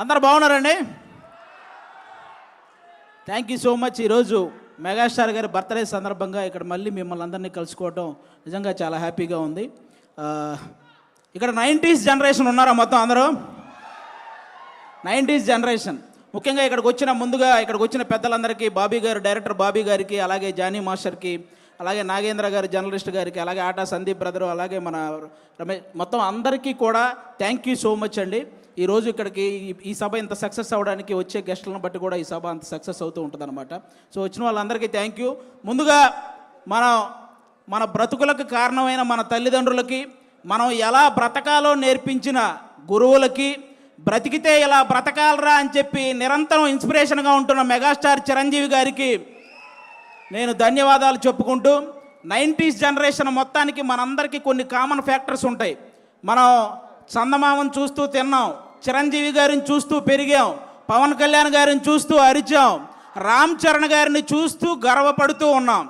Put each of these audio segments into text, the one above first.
అందరు బాగున్నారండి? Thank you so much. ఈరోజు మెగాస్టార్ గారి బర్త్డే సందర్భంగా ఇక్కడ మళ్ళీ మిమ్మల్ని అందరినీ కలుసుకోవడం నిజంగా చాలా హ్యాపీగా ఉంది. ఇక్కడ 90s జనరేషన్ ఉన్నారా మొత్తం అందరూ? 90s జనరేషన్ ముఖ్యంగా ఇక్కడికి వచ్చిన పెద్దలందరికీ, బాబీ గారు, డైరెక్టర్ బాబీ గారికి, అలాగే జానీ మాస్టర్కి, అలాగే నాగేంద్ర గారు జర్నలిస్ట్ గారికి, అలాగే ఆటా సందీప్ బ్రదరు, అలాగే మన రమేష్, మొత్తం అందరికీ కూడా థ్యాంక్ యూ సో మచ్ అండి. ఈరోజు ఇక్కడికి ఈ సభ ఇంత సక్సెస్ అవ్వడానికి వచ్చే గెస్టులను బట్టి కూడా ఈ సభ అంత సక్సెస్ అవుతూ ఉంటుంది అనమాట. సో వచ్చిన వాళ్ళందరికీ థ్యాంక్ యూ. ముందుగా మన బ్రతుకులకు కారణమైన మన తల్లిదండ్రులకి, మనం ఎలా బ్రతకాలో నేర్పించిన గురువులకి, బ్రతికితే ఇలా బ్రతకాలరా అని చెప్పి నిరంతరం ఇన్స్పిరేషన్గా ఉంటున్న మెగాస్టార్ చిరంజీవి గారికి నేను ధన్యవాదాలు చెప్పుకుంటూ, 90s జనరేషన్ మొత్తానికి మనందరికీ కొన్ని కామన్ ఫ్యాక్టర్స్ ఉంటాయి. మనం చందమామను చూస్తూ తిన్నాం, చిరంజీవి గారిని చూస్తూ పెరిగాం, పవన్ కళ్యాణ్ గారిని చూస్తూ అరిచాం, రామ్ చరణ్ గారిని చూస్తూ గర్వపడుతూ ఉన్నాం.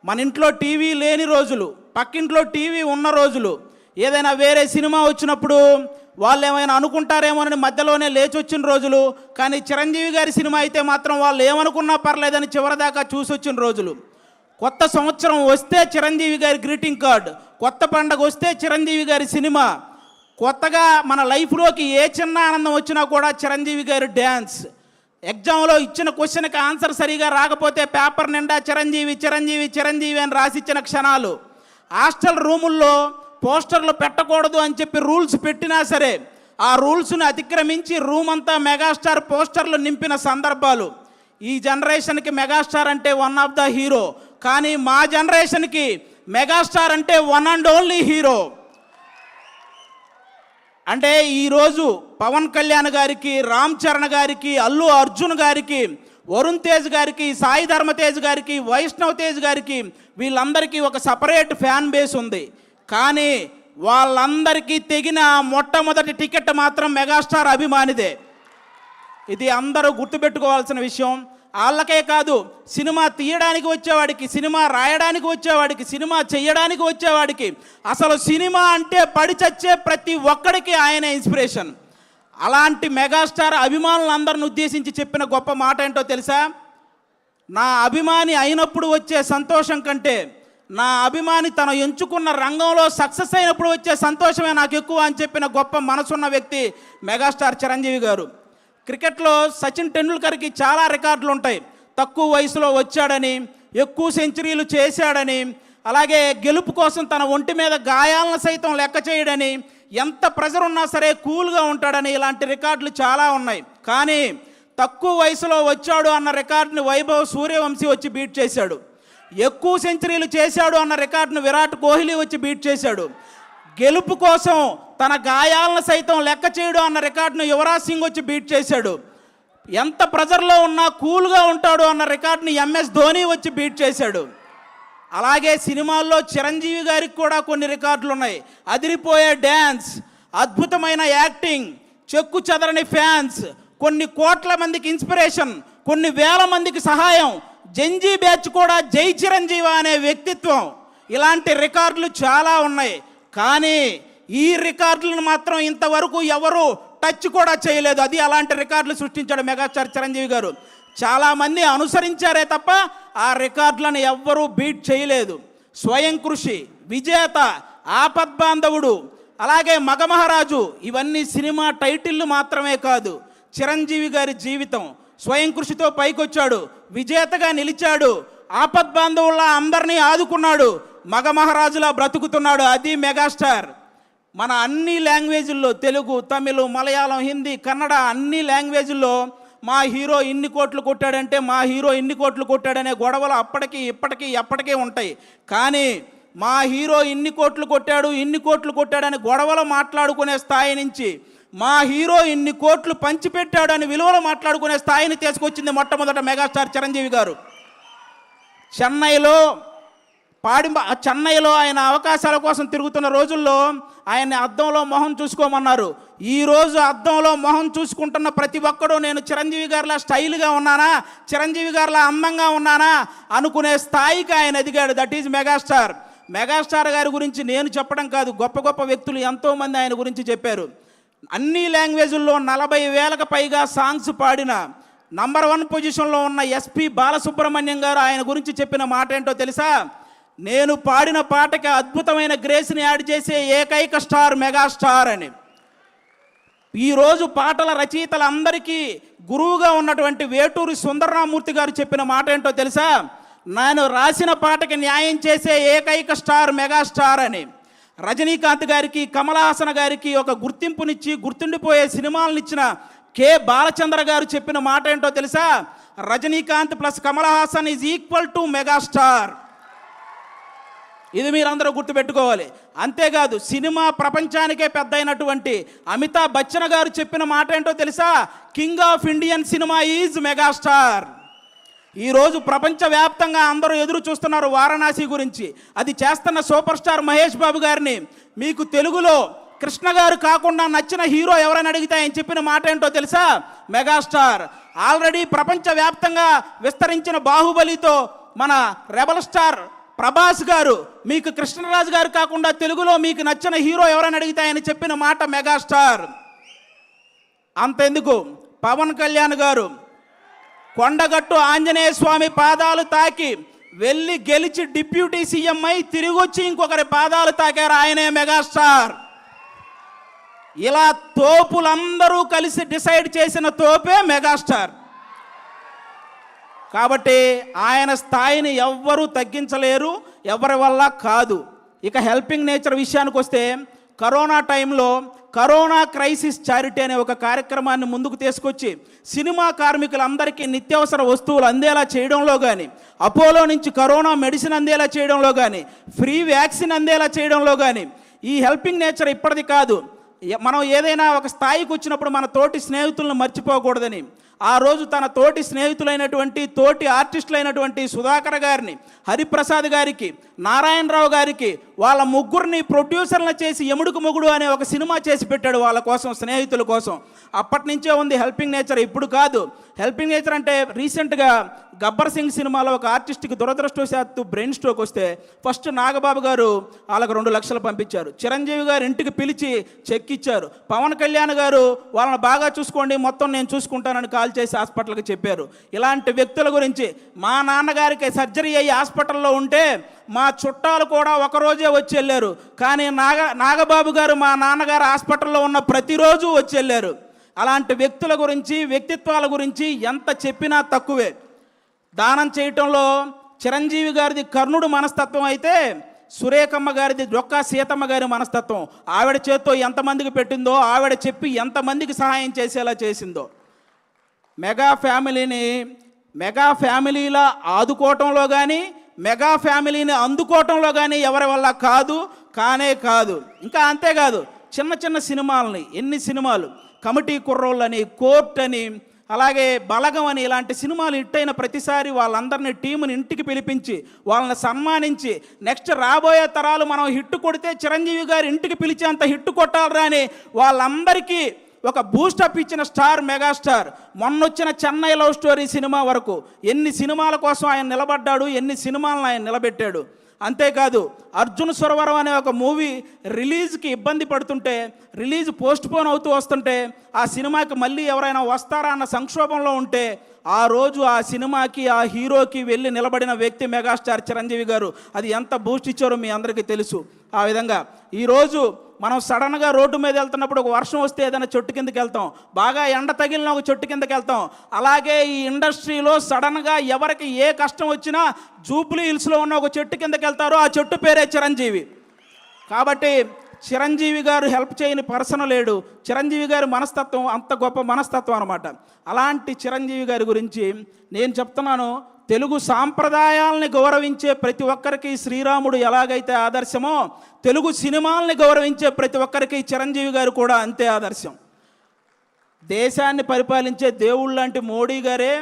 మన ఇంట్లో టీవీ లేని రోజులు, పక్కింట్లో టీవీ ఉన్న రోజులు, ఏదైనా వేరే సినిమా వచ్చినప్పుడు వాళ్ళు ఏమైనా అనుకుంటారేమోనని మధ్యలోనే లేచి వచ్చిన రోజులు, కానీ చిరంజీవి గారి సినిమా అయితే మాత్రం వాళ్ళు ఏమనుకున్నా పర్లేదని చివరిదాకా చూసి వచ్చిన రోజులు. కొత్త సంవత్సరం వస్తే చిరంజీవి గారి గ్రీటింగ్ కార్డ్, కొత్త పండగ వస్తే చిరంజీవి గారి సినిమా, కొత్తగా మన లైఫ్లోకి ఏ చిన్న ఆనందం వచ్చినా కూడా చిరంజీవి గారి డ్యాన్స్, ఎగ్జామ్లో ఇచ్చిన క్వశ్చన్కి ఆన్సర్ సరిగా రాకపోతే పేపర్ నిండా చిరంజీవి చిరంజీవి చిరంజీవి అని రాసిచ్చిన క్షణాలు, హాస్టల్ రూముల్లో పోస్టర్లు పెట్టకూడదు అని చెప్పి రూల్స్ పెట్టినా సరే ఆ రూల్స్ని అతిక్రమించి రూమ్ అంతా మెగాస్టార్ పోస్టర్లు నింపిన సందర్భాలు. ఈ జనరేషన్కి మెగాస్టార్ అంటే వన్ ఆఫ్ ద హీరో, కానీ మా జనరేషన్కి మెగాస్టార్ అంటే వన్ అండ్ ఓన్లీ హీరో. అంటే ఈరోజు పవన్ కళ్యాణ్ గారికి, రామ్ చరణ్ గారికి, అల్లు అర్జున్ గారికి, వరుణ్ తేజ్ గారికి, సాయి ధర్మ తేజ్ గారికి, వైష్ణవ్ తేజ్ గారికి, వీళ్ళందరికీ ఒక సపరేట్ ఫ్యాన్ బేస్ ఉంది. కానీ వాళ్ళందరికీ తెగిన మొట్టమొదటి టికెట్ మాత్రం మెగాస్టార్ అభిమానిదే. ఇది అందరూ గుర్తుపెట్టుకోవాల్సిన విషయం. వాళ్ళకే కాదు, సినిమా తీయడానికి వచ్చేవాడికి, సినిమా రాయడానికి వచ్చేవాడికి, సినిమా చేయడానికి వచ్చేవాడికి, అసలు సినిమా అంటే పడి చచ్చే ప్రతి ఒక్కడికి ఆయన ఇన్స్పిరేషన్. అలాంటి మెగాస్టార్ అభిమానులందరిని ఉద్దేశించి చెప్పిన గొప్ప మాట ఏంటో తెలుసా? నా అభిమాని అయినప్పుడు వచ్చే సంతోషం కంటే నా అభిమాని తను ఎంచుకున్న రంగంలో సక్సెస్ అయినప్పుడు వచ్చే సంతోషమే నాకు ఎక్కువ అని చెప్పిన గొప్ప మనసున్న వ్యక్తి మెగాస్టార్ చిరంజీవి గారు. క్రికెట్లో సచిన్ టెండూల్కర్కి చాలా రికార్డులు ఉంటాయి. తక్కువ వయసులో వచ్చాడని, ఎక్కువ సెంచరీలు చేశాడని, అలాగే గెలుపు కోసం తన ఒంటి మీద గాయాలను సైతం లెక్క చేయడని, ఎంత ప్రెజర్ ఉన్నా సరే కూల్గా ఉంటాడని, ఇలాంటి రికార్డులు చాలా ఉన్నాయి. కానీ తక్కువ వయసులో వచ్చాడు అన్న రికార్డుని వైభవ్ సూర్యవంశీ వచ్చి బీట్ చేశాడు. ఎక్కువ సెంచరీలు చేశాడు అన్న రికార్డును విరాట్ కోహ్లీ వచ్చి బీట్ చేశాడు. గెలుపు కోసం తన గాయాలను సైతం లెక్క చేయడం అన్న రికార్డును యువరాజ్ సింగ్ వచ్చి బీట్ చేశాడు. ఎంత ప్రెజర్లో ఉన్నా కూల్గా ఉంటాడు అన్న రికార్డుని MS ధోని వచ్చి బీట్ చేశాడు. అలాగే సినిమాల్లో చిరంజీవి గారికి కూడా కొన్ని రికార్డులు ఉన్నాయి. అదిరిపోయే డ్యాన్స్, అద్భుతమైన యాక్టింగ్, చెక్కు చెదరని ఫ్యాన్స్, కొన్ని కోట్ల మందికి ఇన్స్పిరేషన్, కొన్ని వేల మందికి సహాయం, జంజీ బ్యాచ్ కూడా జై చిరంజీవి అనే వ్యక్తిత్వం, ఇలాంటి రికార్డులు చాలా ఉన్నాయి. కానీ ఈ రికార్డులను మాత్రం ఇంతవరకు ఎవరు టచ్ కూడా చేయలేదు. అది అలాంటి రికార్డులు సృష్టించాడు మెగాస్టార్ చిరంజీవి గారు. చాలామంది అనుసరించారే తప్ప ఆ రికార్డులను ఎవ్వరూ బీట్ చేయలేదు. స్వయం కృషి, విజేత, ఆపద్బాంధవుడు, అలాగే మగమహారాజు, ఇవన్నీ సినిమా టైటిళ్ళు మాత్రమే కాదు. చిరంజీవి గారి జీవితం స్వయం కృషితో పైకొచ్చాడు, విజేతగా నిలిచాడు, ఆపద్బాంధవుల్లా అందరినీ ఆదుకున్నాడు, మగమహారాజులా బ్రతుకుతున్నాడు. అది మెగాస్టార్. మన అన్ని లాంగ్వేజ్ల్లో, తెలుగు, తమిళ్, మలయాళం, హిందీ, కన్నడ, అన్ని లాంగ్వేజ్ల్లో మా హీరో ఇన్ని కోట్లు కొట్టాడంటే, మా హీరో ఇన్ని కోట్లు కొట్టాడనే గొడవలు అప్పటికి ఇప్పటికీ ఎప్పటికీ ఉంటాయి. కానీ మా హీరో ఇన్ని కోట్లు కొట్టాడు, ఇన్ని కోట్లు కొట్టాడని గొడవలు మాట్లాడుకునే స్థాయి నుంచి మా హీరో ఇన్ని కోట్లు పంచిపెట్టాడని విలువలు మాట్లాడుకునే స్థాయిని తీసుకొచ్చింది మొట్టమొదట మెగాస్టార్ చిరంజీవి గారు. చెన్నైలో ఆయన అవకాశాల కోసం తిరుగుతున్న రోజుల్లో ఆయన్ని అద్దంలో మొహం చూసుకోమన్నారు. ఈరోజు అద్దంలో మొహం చూసుకుంటున్న ప్రతి ఒక్కడూ నేను చిరంజీవి గారిలా స్టైల్గా ఉన్నానా, చిరంజీవి గారిలా అందంగా ఉన్నానా అనుకునే స్థాయికి ఆయన ఎదిగాడు. That is megastar. మెగాస్టార్ గారి గురించి నేను చెప్పడం కాదు, గొప్ప గొప్ప వ్యక్తులు ఎంతోమంది ఆయన గురించి చెప్పారు. అన్ని లాంగ్వేజుల్లో 40,000కు పైగా సాంగ్స్ పాడిన నంబర్ 1 పొజిషన్లో ఉన్న ఎస్పి బాలసుబ్రహ్మణ్యం గారు ఆయన గురించి చెప్పిన మాట ఏంటో తెలుసా? నేను పాడిన పాటకి అద్భుతమైన గ్రేస్ని యాడ్ చేసే ఏకైక స్టార్ మెగాస్టార్ అని. ఈరోజు పాటల రచయితలందరికీ గురువుగా ఉన్నటువంటి వేటూరి సుందరరామూర్తి గారు చెప్పిన మాట ఏంటో తెలుసా? నేను రాసిన పాటకి న్యాయం చేసే ఏకైక స్టార్ మెగాస్టార్ అని. రజనీకాంత్ గారికి, కమల్ హాసన్ గారికి ఒక గుర్తింపునిచ్చి గుర్తుండిపోయే సినిమాలను ఇచ్చిన కె బాలచంద్ర గారు చెప్పిన మాట ఏంటో తెలుసా? Rajinikanth plus Kamal Haasan is equal to megastar. ఇది మీరందరూ గుర్తుపెట్టుకోవాలి. అంతేకాదు సినిమా ప్రపంచానికే పెద్ద అయినటువంటి అమితాబ్ బచ్చన్ గారు చెప్పిన మాట ఏంటో తెలుసా? King of Indian cinema is megastar. ఈరోజు ప్రపంచవ్యాప్తంగా అందరూ ఎదురు చూస్తున్నారు వారణాసి గురించి. అది చేస్తున్న సూపర్ స్టార్ మహేష్ బాబు గారిని మీకు తెలుగులో కృష్ణ గారు కాకుండా నచ్చిన హీరో ఎవరైనా అడిగితే ఆయన చెప్పిన మాట ఏంటో తెలుసా? మెగాస్టార్. ఆల్రెడీ ప్రపంచవ్యాప్తంగా విస్తరించిన బాహుబలితో మన రెబల్ స్టార్ ప్రభాస్ గారు మీకు కృష్ణరాజు గారు కాకుండా తెలుగులో మీకు నచ్చిన హీరో ఎవరైనా అడిగితే ఆయన చెప్పిన మాట మెగాస్టార్. అంతెందుకు, పవన్ కళ్యాణ్ గారు కొండగట్టు ఆంజనేయ స్వామి పాదాలు తాకి వెళ్ళి గెలిచి డిప్యూటీ సీఎం అయి తిరిగి వచ్చి ఇంకొకరి పాదాలు తాకారు, ఆయనే మెగాస్టార్. ఇలా తోపులందరూ కలిసి డిసైడ్ చేసిన తోపే మెగాస్టార్. కాబట్టి ఆయన స్థాయిని ఎవ్వరూ తగ్గించలేరు, ఎవరి వల్ల కాదు. ఇక హెల్పింగ్ నేచర్ విషయానికి వస్తే, కరోనా టైంలో కరోనా క్రైసిస్ చారిటీ అనే ఒక కార్యక్రమాన్ని ముందుకు తీసుకొచ్చి సినిమా కార్మికులందరికీ నిత్యావసర వస్తువులు అందేలా చేయడంలో కానీ, అపోలో నుంచి కరోనా మెడిసిన్ అందేలా చేయడంలో కానీ, ఫ్రీ వ్యాక్సిన్ అందేలా చేయడంలో కానీ, ఈ హెల్పింగ్ నేచర్ ఇప్పటిది కాదు. మనం ఏదైనా ఒక స్థాయికి వచ్చినప్పుడు మన తోటి స్నేహితులను మర్చిపోకూడదని ఆ రోజు తన తోటి స్నేహితులైనటువంటి తోటి ఆర్టిస్టులైనటువంటి సుధాకర్ గారిని, హరిప్రసాద్ గారికి, నారాయణరావు గారికి వాళ్ళ ముగ్గురిని ప్రొడ్యూసర్లు చేసి ఎముడుకు మొగుడు అనే ఒక సినిమా చేసి పెట్టాడు వాళ్ళ కోసం, స్నేహితుల కోసం. అప్పటి నుంచే ఉంది హెల్పింగ్ నేచర్, ఇప్పుడు కాదు. హెల్పింగ్ నేచర్ అంటే రీసెంట్గా గబ్బర్ సింగ్ సినిమాలో ఒక ఆర్టిస్ట్కి దురదృష్టవశాత్తు బ్రెయిన్ స్ట్రోక్ వస్తే ఫస్ట్ నాగబాబు గారు వాళ్ళకు 2 లక్షలు పంపించారు. చిరంజీవి గారు ఇంటికి పిలిచి చెక్ ఇచ్చారు. పవన్ కళ్యాణ్ గారు వాళ్ళని బాగా చూసుకోండి, మొత్తం నేను చూసుకుంటానని కాల్ చేసి హాస్పిటల్కి చెప్పారు. ఇలాంటి వ్యక్తుల గురించి, మా నాన్నగారికి సర్జరీ అయ్యి హాస్పిటల్లో ఉంటే మా చుట్టాలు కూడా ఒకరోజే వచ్చి వెళ్ళారు, కానీ నాగబాబు గారు మా నాన్నగారు హాస్పిటల్లో ఉన్న ప్రతిరోజు వచ్చి వెళ్ళారు. అలాంటి వ్యక్తుల గురించి, వ్యక్తిత్వాల గురించి ఎంత చెప్పినా తక్కువే. దానం చేయటంలో చిరంజీవి గారిది కర్ణుడు మనస్తత్వం అయితే సురేఖమ్మ గారిది డొక్కా సీతమ్మ గారి మనస్తత్వం. ఆవిడ చేత్తో ఎంతమందికి పెట్టిందో, ఆవిడ చెప్పి ఎంతమందికి సహాయం చేసేలా చేసిందో. మెగా ఫ్యామిలీలా ఆదుకోవటంలో కానీ, మెగా ఫ్యామిలీని అందుకోవటంలో కానీ ఎవరి వల్ల కానే కాదు. ఇంకా అంతేకాదు, చిన్న చిన్న సినిమాలని, ఎన్ని సినిమాలు, కమిటీ కుర్రోళ్ళని, కోర్ట్ అని, అలాగే బలగం అని, ఇలాంటి సినిమాలు హిట్ అయిన ప్రతిసారి వాళ్ళందరినీ టీముని ఇంటికి పిలిపించి వాళ్ళని సన్మానించి, నెక్స్ట్ రాబోయే తరాలు మనం హిట్ కొడితే చిరంజీవి గారు ఇంటికి పిలిచేంత హిట్ కొట్టాలరా అని వాళ్ళందరికీ ఒక బూస్టప్ ఇచ్చిన స్టార్ మెగాస్టార్. మొన్నొచ్చిన చెన్నై లవ్ స్టోరీ సినిమా వరకు ఎన్ని సినిమాల కోసం ఆయన నిలబడ్డాడు, ఎన్ని సినిమాలను ఆయన నిలబెట్టాడు. అంతేకాదు, అర్జున్ సురవరం అనే ఒక మూవీ రిలీజ్కి ఇబ్బంది పడుతుంటే, రిలీజ్ పోస్ట్పోన్ అవుతూ వస్తుంటే, ఆ సినిమాకి మళ్ళీ ఎవరైనా వస్తారా అన్న సంక్షోభంలో ఉంటే ఆ రోజు ఆ సినిమాకి, ఆ హీరోకి వెళ్ళి నిలబడిన వ్యక్తి మెగాస్టార్ చిరంజీవి గారు. అది ఎంత బూస్ట్ ఇచ్చారో మీ అందరికీ తెలుసు. ఆ విధంగా ఈరోజు మనం సడన్గా రోడ్డు మీద వెళ్తున్నప్పుడు ఒక వర్షం వస్తే ఏదైనా చెట్టు కిందకి వెళ్తాం, బాగా ఎండ తగిలిన ఒక చెట్టు కిందకి వెళ్తాం. అలాగే ఈ ఇండస్ట్రీలో సడన్గా ఎవరికి ఏ కష్టం వచ్చినా జూబ్లీ హిల్స్లో ఉన్న ఒక చెట్టు కిందకి వెళ్తారో ఆ చెట్టు పేరే చిరంజీవి. కాబట్టి చిరంజీవి గారు హెల్ప్ చేయని పర్సన్ లేడు. చిరంజీవి గారి మనస్తత్వం అంత గొప్ప మనస్తత్వం అనమాట. అలాంటి చిరంజీవి గారి గురించి నేను చెప్తున్నాను, తెలుగు సాంప్రదాయాలని గౌరవించే ప్రతి ఒక్కరికి శ్రీరాముడు ఎలాగైతే ఆదర్శమో, తెలుగు సినిమాలని గౌరవించే ప్రతి ఒక్కరికి చిరంజీవి గారు కూడా అంతే ఆదర్శం. దేశాన్ని పరిపాలించే దేవుళ్ళు లాంటి మోడీ గారే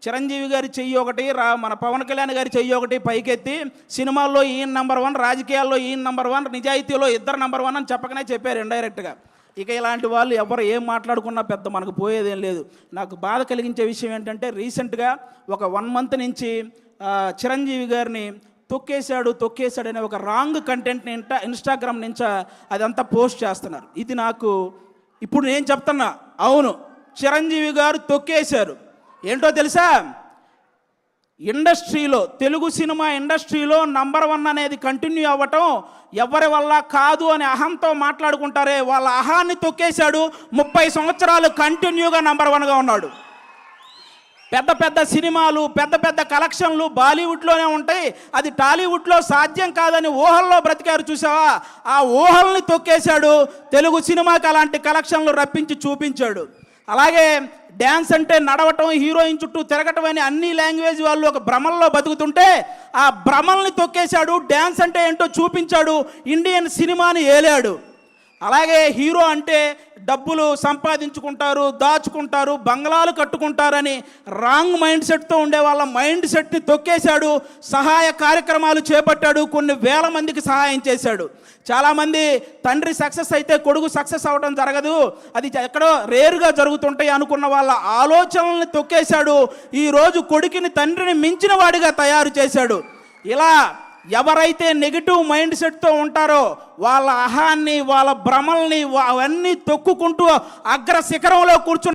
చిరంజీవి గారి చెయ్యి ఒకటి, మన పవన్ కళ్యాణ్ గారి చెయ్యి ఒకటి పైకెత్తి సినిమాల్లో ఈయన నెంబర్ 1, రాజకీయాల్లో ఈయన నెంబర్ 1, నిజాయితీలో ఇద్దరు నెంబర్ 1 అని చెప్పకనే చెప్పారు ఇండైరెక్ట్గా. ఇక ఇలాంటి వాళ్ళు ఎవరు ఏం మాట్లాడుకున్నా పెద్ద మనకు పోయేదేం లేదు. నాకు బాధ కలిగించే విషయం ఏంటంటే, రీసెంట్గా ఒక 1 మంత్ నుంచి చిరంజీవి గారిని తొక్కేశాడు అనే ఒక రాంగ్ కంటెంట్ని ఇన్స్టాగ్రామ్ నుంచి అదంతా పోస్ట్ చేస్తున్నారు. ఇది నాకు ఇప్పుడు నేను చెప్తున్నా, అవును చిరంజీవి గారు తొక్కేశారు. ఏంటో తెలుసా, ఇండస్ట్రీలో, తెలుగు సినిమా ఇండస్ట్రీలో నంబర్ 1 అనేది కంటిన్యూ అవ్వటం ఎవరి వల్ల కాదు అని అహంతో మాట్లాడుకుంటారే, వాళ్ళ అహాన్ని తొక్కేశాడు. 30 సంవత్సరాలు కంటిన్యూగా నంబర్ 1గా ఉన్నాడు. పెద్ద పెద్ద సినిమాలు, పెద్ద పెద్ద కలెక్షన్లు బాలీవుడ్లోనే ఉంటాయి, అది టాలీవుడ్లో సాధ్యం కాదని ఊహల్లో బ్రతికారు చూసావా, ఆ ఊహల్ని తొక్కేశాడు. తెలుగు సినిమాకి అలాంటి కలెక్షన్లు రప్పించి చూపించాడు. అలాగే డ్యాన్స్ అంటే నడవటం, హీరోయిన్ చుట్టూ తిరగటం అని అన్ని లాంగ్వేజ్ వాళ్ళు ఒక భ్రమల్లో బతుకుతుంటే ఆ భ్రమల్ని తొక్కేశాడు. డ్యాన్స్ అంటే ఏంటో చూపించాడు, ఇండియన్ సినిమాని ఏలాడు. అలాగే హీరో అంటే డబ్బులు సంపాదించుకుంటారు, దాచుకుంటారు, బంగ్లాలు కట్టుకుంటారని రాంగ్ మైండ్ సెట్తో ఉండే వాళ్ళ మైండ్ సెట్ని తొక్కేశాడు. సహాయ కార్యక్రమాలు చేపట్టాడు, కొన్ని వేల మందికి సహాయం చేశాడు. చాలామంది తండ్రి సక్సెస్ అయితే కొడుకు సక్సెస్ అవ్వడం జరగదు, అది ఎక్కడో రేరుగా జరుగుతుంటాయి అనుకున్న వాళ్ళ ఆలోచనల్ని తొక్కేశాడు. ఈరోజు కొడుకుని తండ్రిని మించిన వాడిగా తయారు చేశాడు. ఇలా ఎవరైతే నెగిటివ్ మైండ్ సెట్తో ఉంటారో వాళ్ళ అహాన్ని, వాళ్ళ భ్రమల్ని అవన్నీ తొక్కుకుంటూ అగ్ర శిఖరంలో కూర్చుని